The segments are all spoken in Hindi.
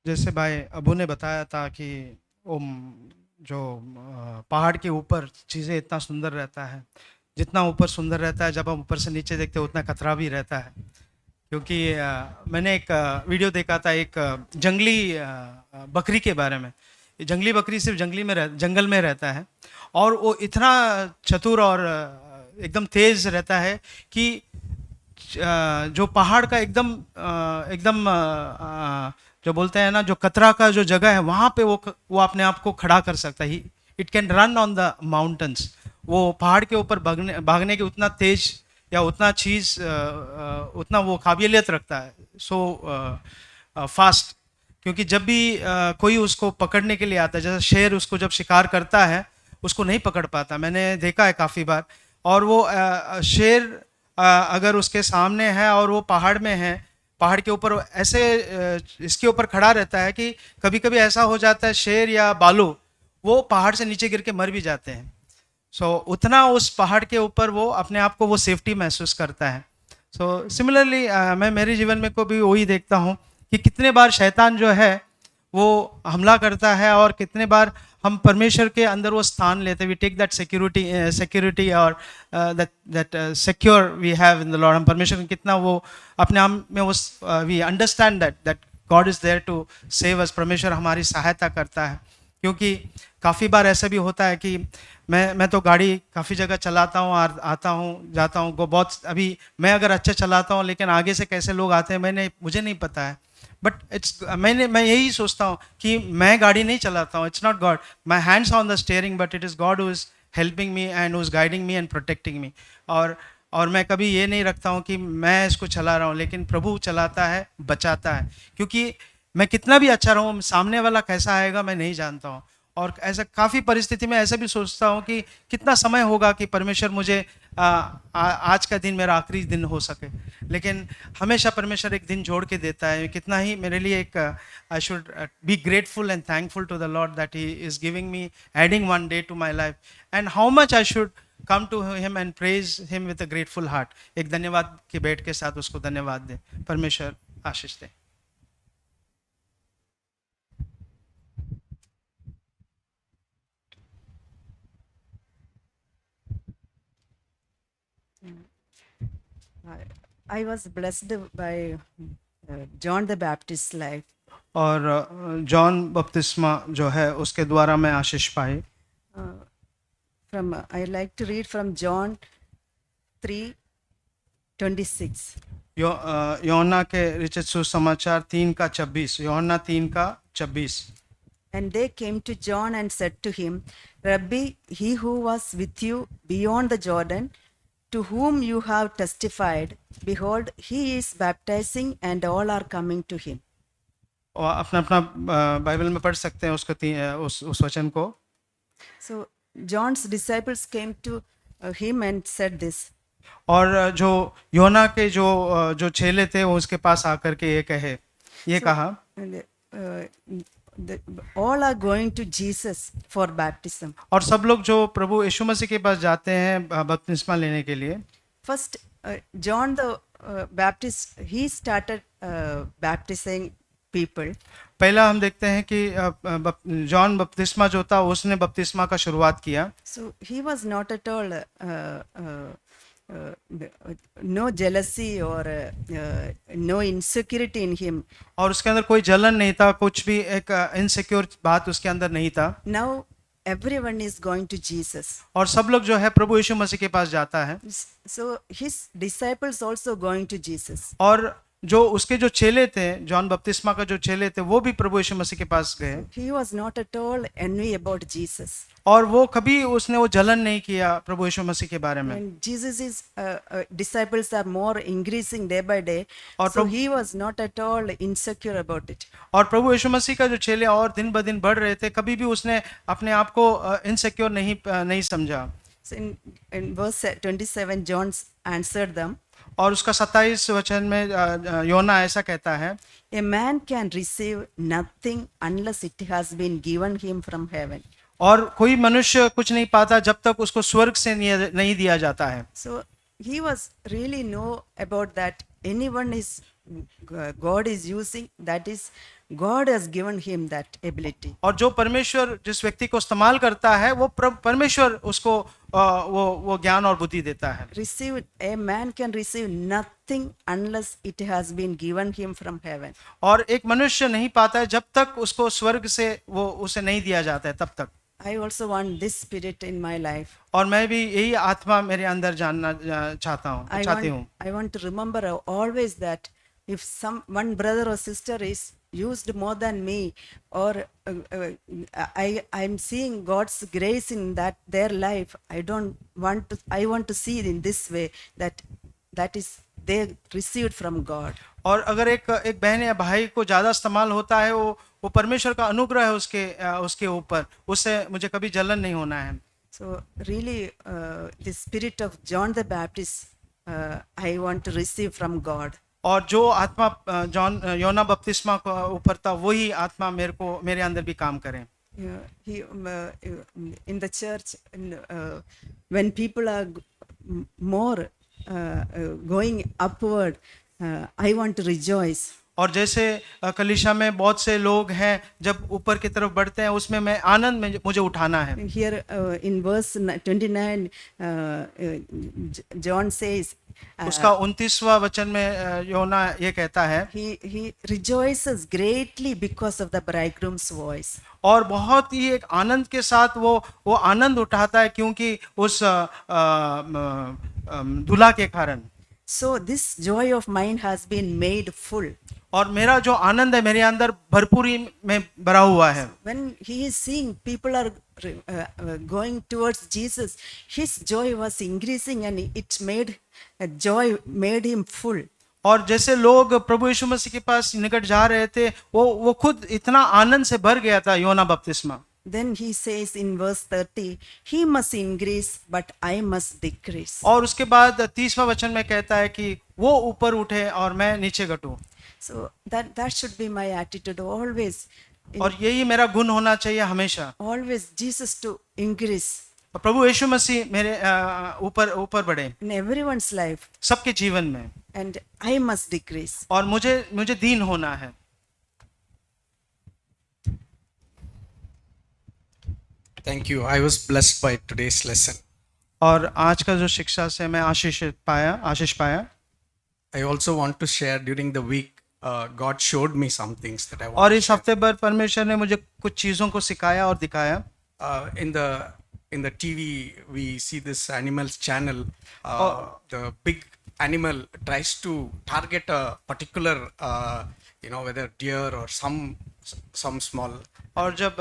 जैसे भाई अबू ने बताया था कि वो जो पहाड़ के ऊपर चीज़ें इतना सुंदर रहता है, जितना ऊपर सुंदर रहता है, जब हम ऊपर से नीचे देखते हैं उतना खतरा भी रहता है। क्योंकि मैंने एक वीडियो देखा था एक जंगली बकरी के बारे में। ये जंगली बकरी सिर्फ जंगल में रहता है, और वो इतना चतुर और एकदम तेज रहता है कि जो पहाड़ का एकदम जो बोलते हैं ना, जो कतरा का जो जगह है वहाँ पे वो अपने आप को खड़ा कर सकता है। It can run on the mountains. वो पहाड़ के ऊपर भागने भागने की उतना तेज या उतना उतना वो काबिलियत रखता है, सो फास्ट। क्योंकि जब भी कोई उसको पकड़ने के लिए आता है, जैसे शेर उसको जब शिकार करता है उसको नहीं पकड़ पाता, मैंने देखा है काफ़ी बार। और वो शेर अगर उसके सामने है और वो पहाड़ में है, पहाड़ के ऊपर ऐसे इसके ऊपर खड़ा रहता है कि कभी कभी ऐसा हो जाता है शेर या भालू वो पहाड़ से नीचे गिर के मर भी जाते हैं। उतना उस पहाड़ के ऊपर वो अपने आप को वो सेफ्टी महसूस करता है। सिमिलरली मैं मेरे जीवन में को भी वही देखता हूँ कि कितने बार शैतान जो है वो हमला करता है, और कितने बार हम परमेश्वर के अंदर वो स्थान लेते, वी टेक दैट सिक्योरिटी और that secure we have in the lord. हम परमेश्वर में कितना वो अपने आप में वो we understand that God is there to save us. परमेश्वर हमारी सहायता करता है। क्योंकि काफ़ी बार ऐसा भी होता है कि मैं तो गाड़ी काफ़ी जगह चलाता हूँ और आता हूँ जाता हूँ बहुत। अभी मैं अगर अच्छा चलाता हूँ लेकिन आगे से कैसे लोग आते हैं मुझे नहीं पता है। बट मैं यही सोचता हूँ कि मैं गाड़ी नहीं चलाता हूँ, it's not God, my hands on the steering, but it is God who is helping me and who is guiding me and protecting मी। और और मैं कभी ये नहीं रखता हूँ कि मैं इसको चला रहा हूँ, लेकिन प्रभु चलाता है, बचाता है। क्योंकि मैं कितना भी अच्छा रहूँ, सामने वाला कैसा आएगा मैं नहीं जानता हूँ। और ऐसा काफ़ी परिस्थिति में ऐसा भी सोचता हूँ कि कितना समय होगा कि परमेश्वर मुझे आज का दिन मेरा आखिरी दिन हो सके। लेकिन हमेशा परमेश्वर एक दिन जोड़ के देता है। कितना ही मेरे लिए एक I should be grateful and thankful to the lord that he is giving me adding one day to my life, and how much I should come to him and praise him with a grateful heart. एक धन्यवाद के बैठ के साथ उसको धन्यवाद दें। परमेश्वर आशीष दे। I was blessed by John the Baptist's life. और जॉन बपतिस्मा जो है उसके द्वारा मैं आशीष पाई। I like to read from John 3:26. Yohanna के रचित सुसमाचार 3:26, Yohanna 3:26। And they came to John and said to him, Rabbi, he who was with you beyond the Jordan, to whom you have testified, behold, he is baptizing, and all are coming to him. और अपना अपना बाइबल में पढ़ सकते हैं उस वचन को। So John's disciples came to him and said this. और जो योना के जो चेले थे वो उसके पास आकर के ये कहा, All are going to Jesus for baptism. और सब लोग जो प्रभु यीशु मसीह के पास जाते हैं बपतिस्मा लेने के लिए। First, John the Baptist, he started baptizing people. पहला हम देखते हैं कि जॉन बपतिस्मा जो था उसने बपतिस्मा का शुरुआत किया। So he was not at all no jealousy or no insecurity in him. और उसके अंदर कोई जलन नहीं था, कुछ भी एक इनसिक्योर बात उसके अंदर नहीं था। Now everyone is going to Jesus. और सब लोग जो है प्रभु यीशु मसीह के पास जाता है। So his disciples also going to Jesus. और जो उसके जो चेले थे, जॉन बपतिस्मा का जो चेले थे, वो भी प्रभु यीशु मसीह के पास गए। He was not at all envy about Jesus. और वो कभी उसने वो जलन नहीं किया प्रभु यीशु मसीह के बारे में। And Jesus is disciples are more increasing day by day, और so he was not at all insecure about it. और प्रभु यीशु मसीह का जो चेले और दिन ब दिन बढ़ रहे थे, कभी भी उसने अपने आप को इनसिक्योर नहीं समझा। So in verse 27, John answered them. और उसका 27 वचन में योना ऐसा कहता है, A man can receive nothing unless it has been given him from heaven. और कोई मनुष्य कुछ नहीं पाता जब तक उसको स्वर्ग से नहीं दिया जाता है। So he was really know about that anyone is God is using, that is, God has given him that ability. और जो परमेश्वर जिस व्यक्ति को इस्तेमाल करता है वो परमेश्वर उसको वो ज्ञान और बुद्धि देता है। Receive, a man can receive nothing unless it has been given him from heaven. और एक मनुष्य नहीं पाता है जब तक उसको स्वर्ग से वो उसे नहीं दिया जाता है तब तक। I also want this spirit in my life. और मैं भी यही आत्मा मेरे अंदर जानना चाहता हूँ चाहती हूँ। I want to remember always that if one brother or sister is used more than me, or I'm seeing God's grace in their life, I want to see it in this way, that is they received from God. और अगर एक बहन या भाई को ज़्यादा इस्तेमाल होता है वो परमेश्वर का अनुग्रह है उसके ऊपर, उससे मुझे कभी जलन नहीं होना है। So really, the spirit of John the Baptist, I want to receive from God. और जो आत्मा योना बपतिस्मा के ऊपर था वही आत्मा मेरे अंदर भी काम करे। In the church, when people are more going upward, I want to rejoice. और जैसे कलीसिया में बहुत से लोग हैं जब ऊपर की तरफ बढ़ते हैं उसमें मैं आनंद में मुझे उठाना है। Here in verse 29, John says, उसका 29वां वचन में योना ये कहता है, he rejoices greatly because of the bridegroom's voice. और बहुत ही एक आनंद के साथ वो आनंद उठाता है क्योंकि उस दूल्हा के कारण। So this joy of mine has been made full. और मेरा जो आनंद है मेरे अंदर भरपूरी में भरा हुआ है। When he is seeing people are going towards Jesus, his joy was increasing, and it joy made him full. और जैसे लोग प्रभु यीशु मसीह के पास निकट जा रहे थे वो खुद इतना आनंद से भर गया था योना बपतिस्मा। Then he says in verse 30, he must increase but I must decrease. और उसके बाद 30वां वचन में कहता है कि वो ऊपर उठे और मैं नीचे घटूं। So that should be my attitude always. और यही मेरा गुण होना चाहिए हमेशा। Always Jesus to increase. प्रभु यीशु मसीह मेरे ऊपर बढ़े in everyone's life, सबके जीवन में, and I must decrease. और मुझे दीन होना है। Thank you. I was blessed by today's lesson. और आज का जो शिक्षा से मैं आशीष पाया। I also want to share during the week. God showed me some things that I want. और इस हफ्ते भर परमेश्वर ने मुझे कुछ चीजों को सिखाया और दिखाया। In the TV we see this animals channel. The big animal tries to target a particular, whether deer or some small. और जब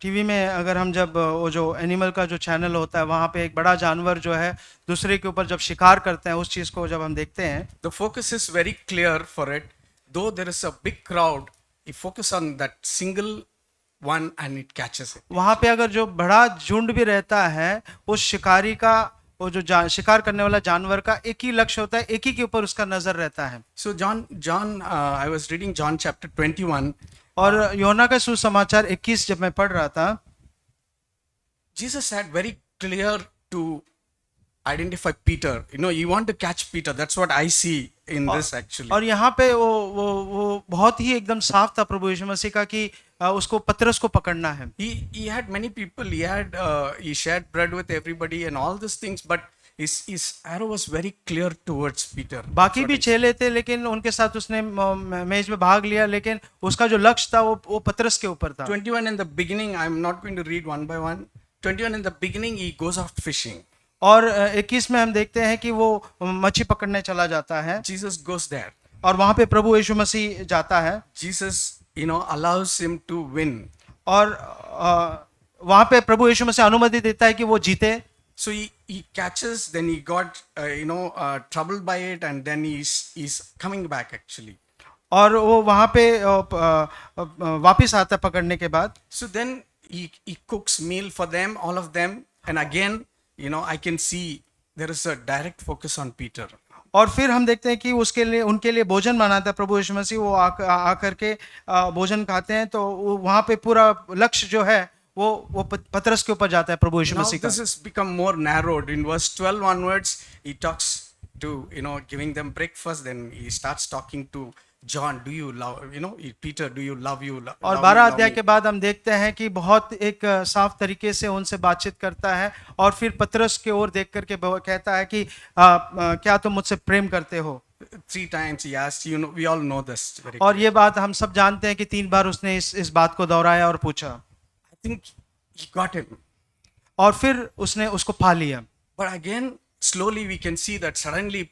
टीवी में अगर हम जब वो जो एनिमल का जो चैनल होता है वहाँ पे एक बड़ा जानवर जो है दूसरे के ऊपर जब शिकार करते हैं उस चीज को जब हम देखते हैं, The focus is very clear for it. Though there is a big crowd, you focus on that single one and it catches it. वहाँ पे अगर जो बड़ा झुंड भी रहता है उस शिकारी का वो जो शिकार करने वाला जानवर का एक ही लक्ष्य होता है, एक ही के ऊपर उसका नजर रहता है। So John, I was reading John chapter 21. और योना का सुसमाचार 21 जब मैं पढ़ रहा था, Jesus had very clear to identify Peter. You want to catch Peter. That's what I see in this actually. और यहाँ पे वो बहुत ही एकदम साफ था प्रभु यीशु मसीह का कि उसको पतरस को पकड़ना है। He had many people. He shared bread with everybody and all these things, but his arrow was very clear towards Peter. बाकी भी चेले थे लेकिन उनके साथ उसने मेज में भाग लिया, लेकिन उसका जो लक्ष्य था वो पतरस के ऊपर था। 21 in the beginning, I'm not going to read one by one. 21 in the beginning, he goes out fishing. और 21 में हम देखते हैं कि वो मच्छी पकड़ने चला जाता है। Jesus goes there. और वहाँ पे प्रभु यीशु मसीह जाता है। Jesus, allows him to win. और वहाँ पे प्रभु यीशु मसीह अनुमति देता है कि वो जीते। So he catches, then he got troubled by it, and then he's coming back actually. और वो वहाँ पे वापिस आता है पकड़ने के बाद। So then he cooks meal for them, all of them, and again, I can see there is a direct focus on Peter. और फिर हम देखते हैं कि उनके लिए भोजन बनाता है प्रभु यीशु मसीह। वो आकर के भोजन खाते हैं तो वहाँ पे पूरा लक्ष्य जो है वो पतरस के ऊपर जाता है प्रभु यीशु मसीह का। This has become more narrowed. In verse 12 onwards, he talks to giving them breakfast. Then he starts talking to John, do you love, Peter, do you love you? और Love 12 me, love अध्याय me? के बाद हम देखते हैं कि बहुत एक साफ तरीके से उनसे बातचीत करता है और फिर पतरस की ओर देख करके कहता है कि क्या तुम मुझसे प्रेम करते हो? 3 times he asked, we all know this very और clearly. ये बात हम सब जानते हैं कि 3 बार उसने इस बात को दोहराया और पूछा I think he got him. और फिर उसने उसको पा लिया। But again, slowly we can see that suddenly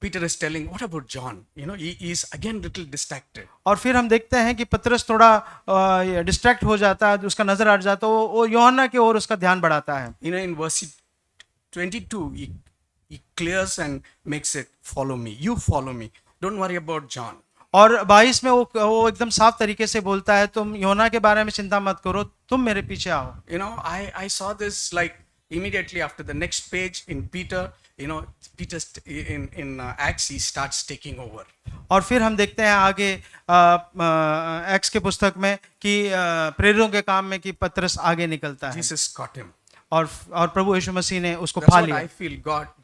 Peter is telling, what about John? He is again little distracted. और फिर हम देखते हैं कि पतरस थोड़ा डिस्ट्रैक्ट हो जाता है, उसका नजर हट जाता है, वो यूहन्ना की ओर उसका ध्यान बढ़ाता है। In verse 22, he clears and makes it, follow me. You follow me. Don't worry about John. और 22 में वो एकदम साफ तरीके से बोलता है, तुम यूहन्ना के बारे में चिंता मत करो, तुम मेरे पीछे आओ। I saw this like immediately after the next page in Peter. Peter in Acts, he starts taking over. और फिर हम देखते हैं आगे एक्स के पुस्तक में कि प्रेरितों के काम में कि पतरस आगे निकलता है Jesus caught him. और प्रभु यीशु मसीह ने उसको That's पा what लिया। I feel.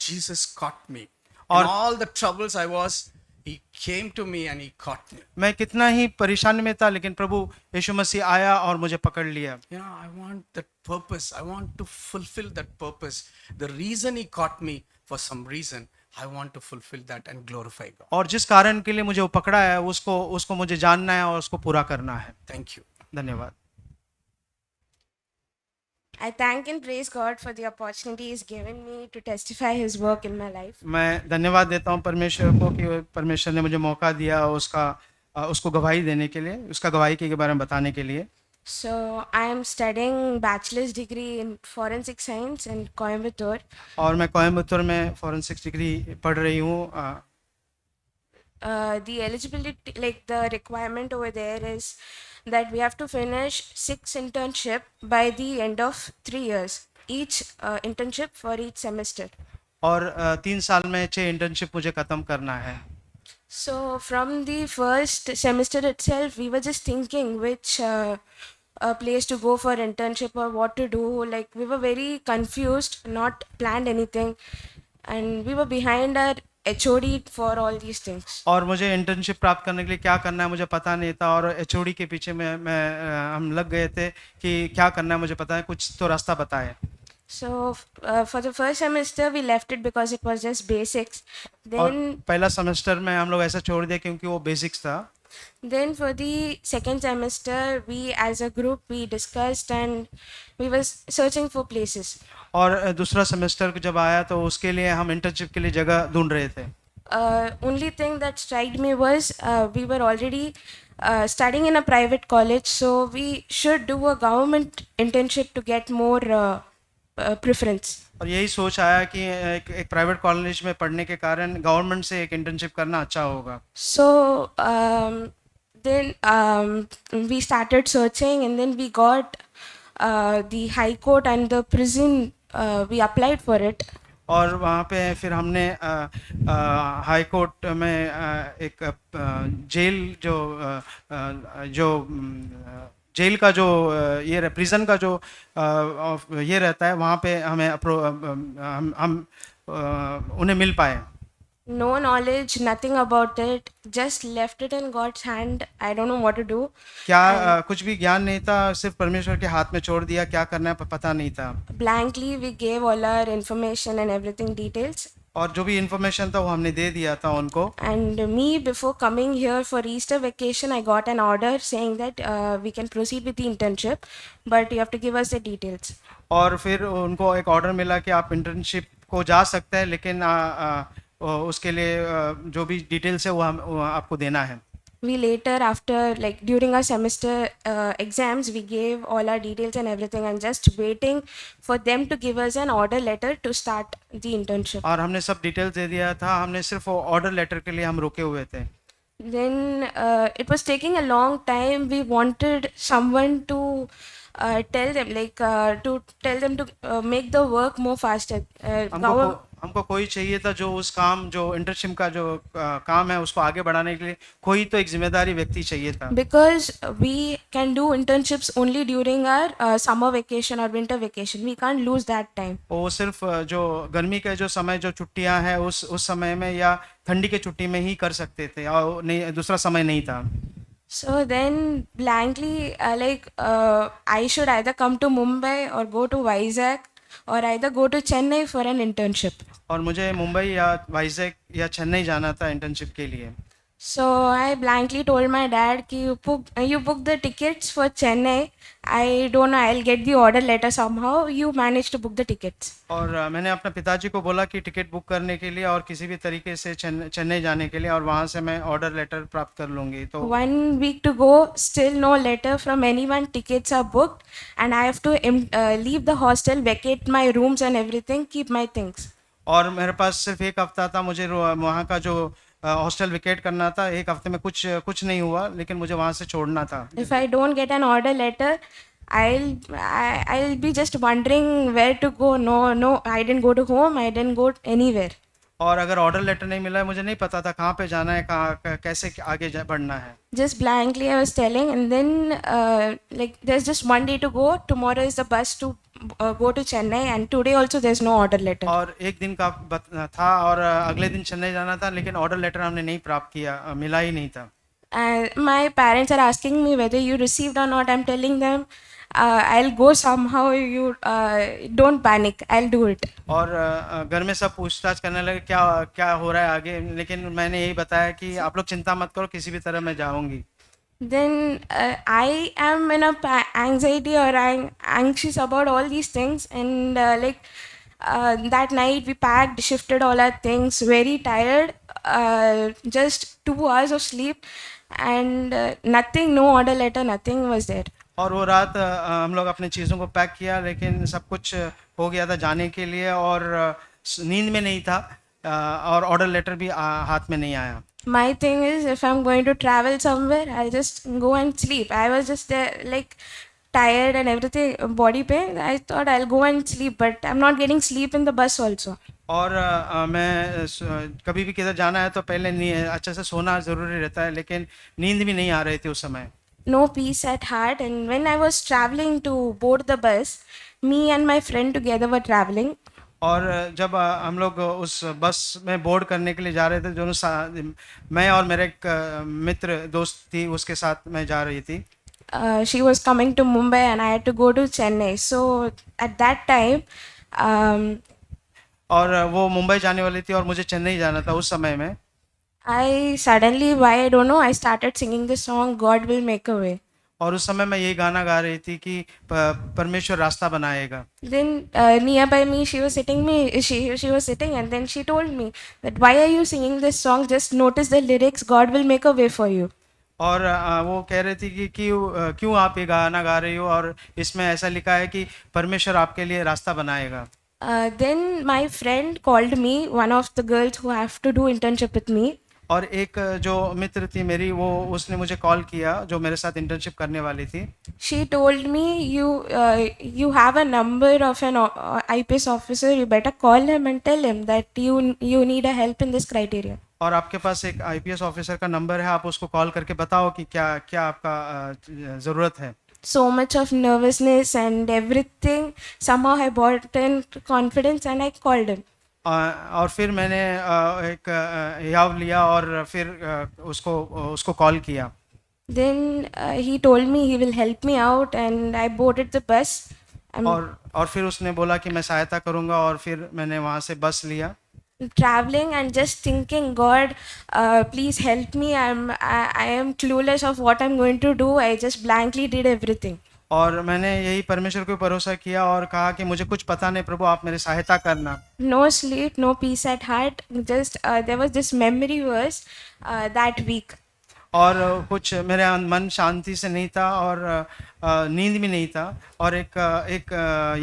Jesus caught me. और- In all the troubles I was, he came to me and he caught me. मैं कितना ही परेशानी में था, लेकिन प्रभु यीशु मसीह आया और मुझे पकड़ लिया। I want that purpose. I want to fulfill that purpose. The reason he caught me, for some reason, I want to fulfill that and glorify God. और जिस कारण के लिए मुझे वो पकड़ा है, उसको मुझे जानना है और उसको पूरा करना है। Thank you. धन्यवाद। I thank and praise God for the opportunity He's given me to testify His work in my life. मैं धन्यवाद देता हूँ परमेश्वर को कि परमेश्वर ने मुझे मौका दिया उसको गवाही देने के लिए, उसका गवाही के बारे में बताने के लिए। So I am studying bachelor's degree in forensic science in Coimbatore. और मैं कोयम्बतूर में फॉरेंसिक्स डिग्री पढ़ रही हूँ। The eligibility, like the requirement over there is that we have to finish 6 internship by the end of 3 years. Each internship for each semester. और 3 साल में 6 इंटर्नशिप मुझे ख़त्म करना है। So from the first semester itself, we were just thinking which place to go for internship or what to do. Like we were very confused, not planned anything, and we were behind our HOD for all these things. और मुझे इंटर्नशिप प्राप्त करने के लिए क्या करना है मुझे पता नहीं था, और एचओडी के पीछे हम लग गए थे कि क्या करना है मुझे पता है, कुछ तो रास्ता बताए। So for the first semester, we left it because it was just basics. और Then पहला सेमेस्टर में हम लोग ऐसा छोड़ दिया क्योंकि वो बेसिक्स था। Then for the second semester, we as a group we discussed and we were searching for places. और दूसरा सेमेस्टर जब आया तो उसके लिए हम इंटर्नशिप के लिए जगह ढूंढ रहे थे। Only thing that struck me was we were already studying in a private college, so we should do a government internship to get more preference. और यही सोच आया कि एक प्राइवेट कॉलेज में पढ़ने के कारण गवर्नमेंट से एक इंटर्नशिप करना अच्छा होगा। So then we started searching, and then we got the High Court and the prison. We applied for it. और वहाँ पे फिर हमने हाई कोर्ट में एक जेल जेल का जो ये प्रिजन का जो ये रहता है, वहाँ पे हमें हम उन्हें मिल पाए। No knowledge, nothing about it. Just left it in God's hand. I don't know what to do. क्या कुछ भी ज्ञान नहीं था, सिर्फ परमेश्वर के हाथ में छोड़ दिया, क्या करना है पता नहीं था। Blankly, we gave all our information and everything details. और जो भी इंफॉर्मेशन था वो हमने दे दिया था उनको। And me, before coming here for Easter vacation, I got an order saying that we can proceed with the internship, but you have to give us the details. और फिर उनको एक ऑर्डर मिला कि आप इंटर्नशिप को जा सकते हैं, लेकिन उसके लिए जो भी डिटेल्स है वो आपको देना है। We later, after like during our semester exams, we gave all our details and everything, and just waiting for them to give us an order letter to start the internship. और हमने सब डिटेल्स दे दिया था, हमने सिर्फ ऑर्डर लेटर के लिए हम रुके हुए थे। Then it was taking a long time. We wanted someone to tell them to make the work more faster. हमको कोई चाहिए था जो उस काम, जो इंटर्नशिप का जो काम है उसको आगे बढ़ाने के लिए कोई तो एक जिम्मेदारी व्यक्ति चाहिए था। Because we can do internships only during our summer vacation or winter vacation. We can't lose that time. वो सिर्फ जो गर्मी के जो समय, जो छुट्टियां हैं उस समय में या ठंडी के छुट्टी में ही कर सकते थे, और नहीं दूसरा समय नहीं था। So then blankly I should either come to Mumbai or go to Vizag or either go to Chennai for an internship. और मुझे मुंबई या वाइजैक या चेन्नई जाना था इंटर्नशिप के लिए। So I blankly told my dad कि you book the tickets for Chennai. I don't know, I'll get the order letter somehow. You manage to book the tickets. और मैंने अपने पिताजी को बोला कि टिकट बुक करने के लिए और किसी भी तरीके से चेन्नई जाने के लिए, और वहाँ से मैं ऑर्डर लेटर प्राप्त कर लूँगी। तो 1 week to go, still no letter from anyone. Tickets are booked, and I have to leave the hostel, vacate my rooms and everything, keep my things. और मेरे पास सिर्फ एक हफ्ता था, मुझे वहाँ का जो हॉस्टल विकेट करना था। एक हफ्ते में कुछ नहीं हुआ, लेकिन मुझे वहाँ से छोड़ना था। If I don't get an order letter, I'll be just wondering where to go. No, I didn't go to home. I didn't go anywhere. और अगर ऑर्डर लेटर नहीं मिला है, मुझे नहीं पता था कहाँ पे जाना है, कहाँ कैसे आगे बढ़ना है। Just blankly I was telling, and then like there's just 1 day to go. Tomorrow is the bus to go to Chennai, and today also there's no order letter. और एक दिन का था और अगले दिन चेन्नई जाना था, लेकिन ऑर्डर लेटर हमने नहीं प्राप्त किया, मिला ही नहीं था। And my parents are asking me whether you received or not. I'm telling them I'll go somehow. You don't panic. I'll do it. और घर में सब पूछताछ करने लगे क्या क्या हो रहा है आगे, लेकिन मैंने यही बताया कि आप लोग चिंता मत करो, किसी भी तरह मैं जाऊंगी। Then I am in a anxiety or anxious about all these things, and that night we packed, shifted all our things, very tired, just 2 hours of sleep, and nothing, no order letter, nothing was there. और वो रात हम लोग अपनी चीज़ों को पैक किया, लेकिन सब कुछ हो गया था जाने के लिए, और नींद में नहीं था, और ऑर्डर लेटर भी हाथ में नहीं आया। My thing is, if I'm going to travel somewhere, I'll just go and sleep. I was just there, like tired and everything, body pain. I thought I'll go and sleep, but I'm not getting sleep in the bus also. और मैं कभी भी किधर जाना है तो पहले अच्छे से सोना ज़रूरी रहता है, लेकिन नींद भी नहीं आ रही थी उस समय। No peace at heart. And when I was traveling to board the bus, me and my friend together were traveling. और जब हम लोग उस बस में बोर्ड करने के लिए जा रहे थे, दोनों मैं और मेरे एक मित्र दोस्त थी, उसके साथ मैं जा रही थी। She was coming to Mumbai and I had to go to Chennai. So at that time, और वो मुंबई जाने वाली थी और मुझे चेन्नई जाना था उस समय में। I suddenly, why I don't know, I started singing the song God Will Make a Way. और उस समय मैं ये गाना गा रही थी कि परमेश्वर रास्ता बनाएगा। Then nearby me, she was sitting, and then she told me that why are you singing this song? Just notice the lyrics. God will make a way for you. और वो कह रही थी कि क्यों आप ये गाना गा रही हो, और इसमें ऐसा लिखा है कि परमेश्वर आपके लिए रास्ता बनाएगा। Then my friend called me, one of the girls who have to do internship with me. और एक जो मित्र थी मेरी, उसने मुझे कॉल किया, जो मेरे साथ इंटर्नशिप करने वाली थी। She told me, you have a number of an IPS officer. You better call him and tell him that you need a help in this criteria. और आपके पास एक आईपीएस ऑफिसर का नंबर है, आप उसको कॉल करके बताओ कि क्या क्या आपका ज़रूरत है। So much of nervousness and everything. Somehow I bought in confidence and I called him. और फिर मैंने एक याव लिया और फिर उसको कॉल किया। Then he told me he will help me out, and I boarded the bus. और फिर उसने बोला कि मैं सहायता करूँगा, और फिर मैंने वहाँ से बस लिया। Traveling and just thinking, God, please help me. I am clueless of what I'm going to do. I just blankly did everything. और मैंने यही परमेश्वर को भरोसा किया और कहा कि मुझे कुछ पता नहीं प्रभु, आप मेरी सहायता करना। No sleep, no peace at heart. Just there was this memory verse that week. और कुछ मेरे मन शांति से नहीं था, और नींद भी नहीं था, और एक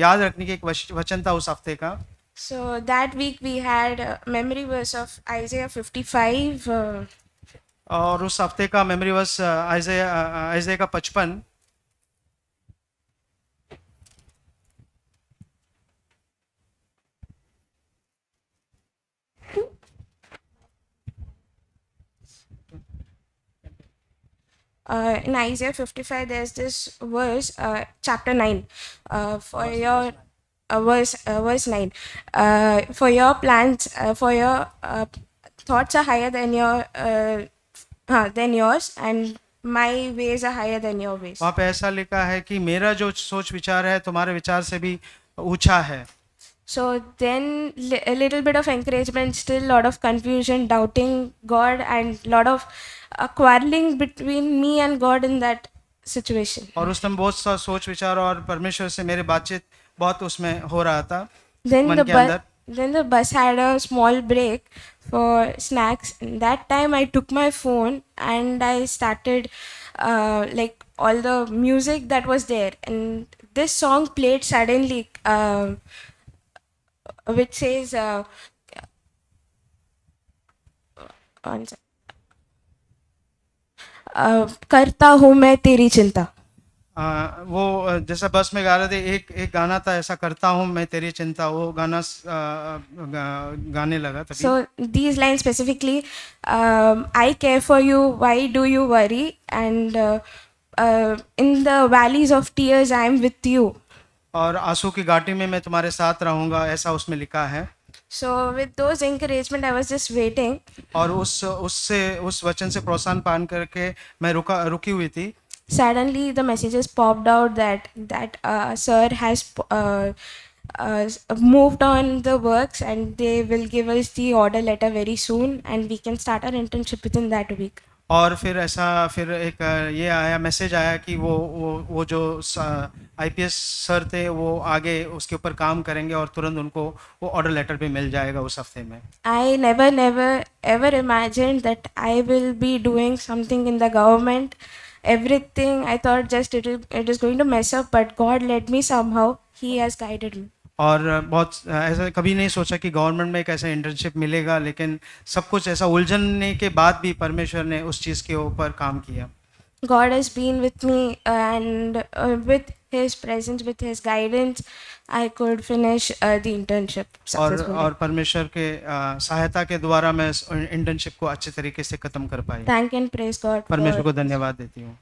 याद रखने की एक वचन था उस हफ्ते का। So that week we had a memory verse of Isaiah 55. और उस हफ्ते का मेमोरी वर्स आइज़ाया का 55। In Isaiah 55, there's this verse, chapter 9, for your verse 9. For your plans, for your thoughts are higher than yours, and my ways are higher than your ways. वहाँ पे ऐसा लिखा है कि मेरा जो सोच विचार है तुम्हारे विचार से भी ऊंचा है. So then a little bit of encouragement, still lot of confusion, doubting God, and lot of quarreling between me and God in that situation. और उस टाइम बहुत सा सोच विचार और परमेश्वर से मेरी बातचीत बहुत उसमें हो रहा था Then मन the के अंदर. then the bus had a small break for snacks. And that time I took my phone and I started like all the music that was there, and this song played suddenly, which says one sec. करता हूँ मैं तेरी चिंता. वो जैसा बस में गा रहे थे, एक गाना था ऐसा, करता हूँ मैं तेरी चिंता, वो गाना गाने लगा तभी. So these lines specifically, I care for you, why do you worry? And in the valleys of tears, I am with you. और आंसू की घाटी में मैं तुम्हारे साथ रहूंगा, ऐसा उसमें लिखा है. So with those encouragement, I was just waiting. और उस वचन से प्रोत्साहन पान करके मैं रुकी हुई थी. Suddenly, the messages popped out that sir has moved on the works, and they will give us the order letter very soon, and we can start our internship within that week. और फिर एक ये आया, मैसेज आया कि वो जो आईपीएस सर थे वो आगे उसके ऊपर काम करेंगे और तुरंत उनको वो ऑर्डर लेटर भी मिल जाएगा उस हफ्ते में. I never ever imagined that I will be doing something in the government. Everything I thought just it is going to mess up, but God led me somehow. He has guided me. और बहुत ऐसा कभी नहीं सोचा कि गवर्नमेंट में एक ऐसा इंटर्नशिप मिलेगा, लेकिन सब कुछ ऐसा उलझनने के बाद भी परमेश्वर ने उस चीज़ के ऊपर काम किया. God has been with me, and with His presence, with His guidance, I could finish the internship successfully. और परमेश्वर के सहायता के द्वारा मैं इंटर्नशिप को अच्छे तरीके से ख़त्म कर पाई. Thank and praise God. परमेश्वर को धन्यवाद देती हूँ.